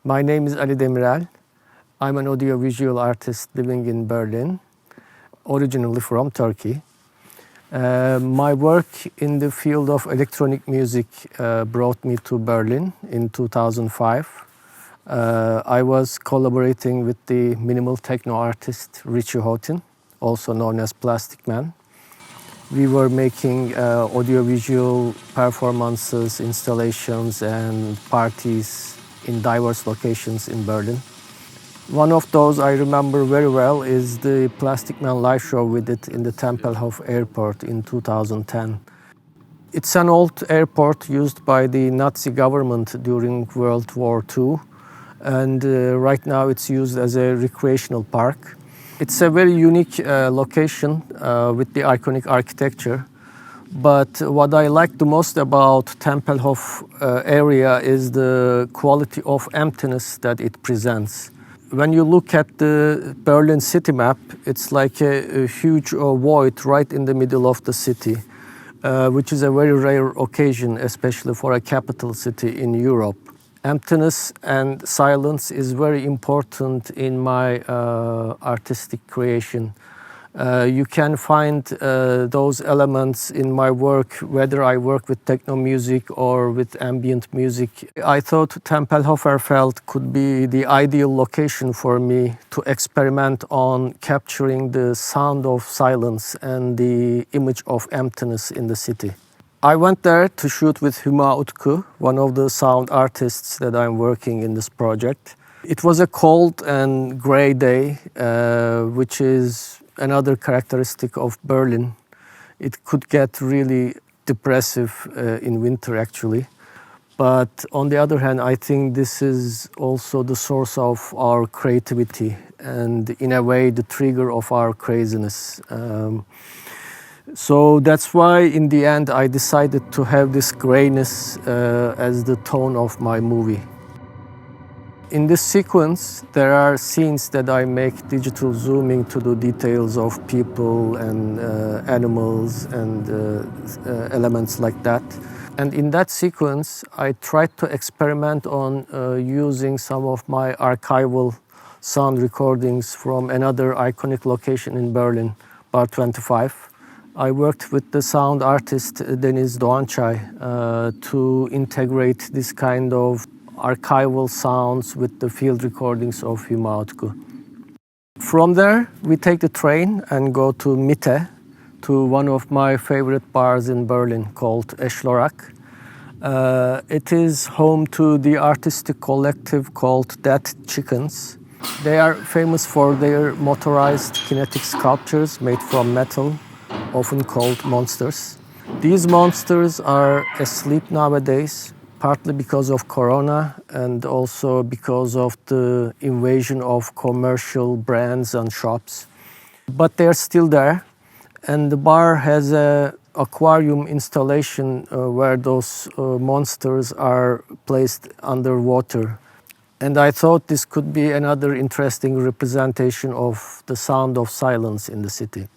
My name is Ali Demirel. I'm an audiovisual artist living in Berlin, originally from Turkey. My work in the field of electronic music brought me to Berlin in 2005. I was collaborating with the minimal techno artist Richie Houghton, also known as Plastic Man. We were making audiovisual performances, installations, and parties in diverse locations in Berlin. One of those I remember very well is the Plastic Man live show we did in the Tempelhof airport in 2010. It's an old airport used by the Nazi government during World War II, and right now it's used as a recreational park. It's a very unique location with the iconic architecture. But what I like the most about Tempelhof area is the quality of emptiness that it presents. When you look at the Berlin city map, it's like a huge void right in the middle of the city, which is a very rare occasion, especially for a capital city in Europe. Emptiness and silence is very important in my artistic creation. You can find those elements in my work, whether I work with techno music or with ambient music. I thought Tempelhoferfeld could be the ideal location for me to experiment on capturing the sound of silence and the image of emptiness in the city. I went there to shoot with Hüma Utku, one of the sound artists that I'm working in this project. It was a cold and gray day, which is another characteristic of Berlin. It could get really depressive in winter, actually. But on the other hand, I think this is also the source of our creativity and, in a way, the trigger of our craziness. So that's why, in the end, I decided to have this grayness as the tone of my movie. In this sequence, there are scenes that I make digital zooming to the details of people and animals and elements like that. And in that sequence, I tried to experiment on using some of my archival sound recordings from another iconic location in Berlin, Bar 25. I worked with the sound artist Deniz Doğançay to integrate this kind of archival sounds with the field recordings of Hüma Utku. From there, we take the train and go to Mitte, to one of my favorite bars in Berlin called Eschlorak. It is home to the artistic collective called Dead Chickens. They are famous for their motorized kinetic sculptures made from metal, often called monsters. These monsters are asleep nowadays, partly because of Corona and also because of the invasion of commercial brands and shops. But they're still there, and the bar has an aquarium installation where those monsters are placed underwater. And I thought this could be another interesting representation of the sound of silence in the city.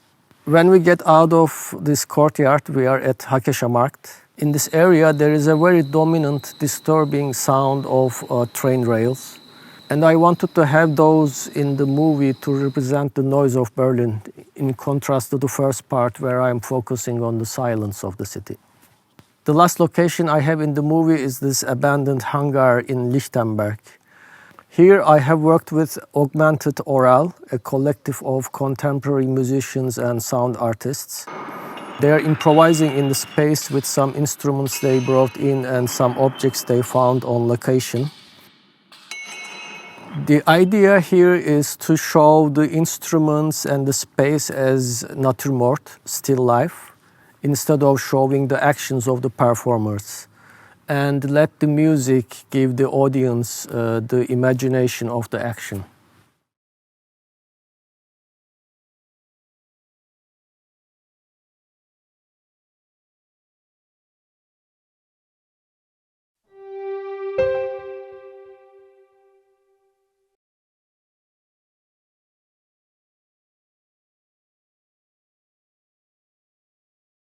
When we get out of this courtyard, we are at Hakeşamarkt. In this area, there is a very dominant, disturbing sound of train rails. And I wanted to have those in the movie to represent the noise of Berlin, in contrast to the first part where I am focusing on the silence of the city. The last location I have in the movie is this abandoned hangar in Lichtenberg. Here I have worked with Augmented Oral, a collective of contemporary musicians and sound artists. They are improvising in the space with some instruments they brought in and some objects they found on location. The idea here is to show the instruments and the space as naturmort, still life, instead of showing the actions of the performers, and let the music give the audience the imagination of the action.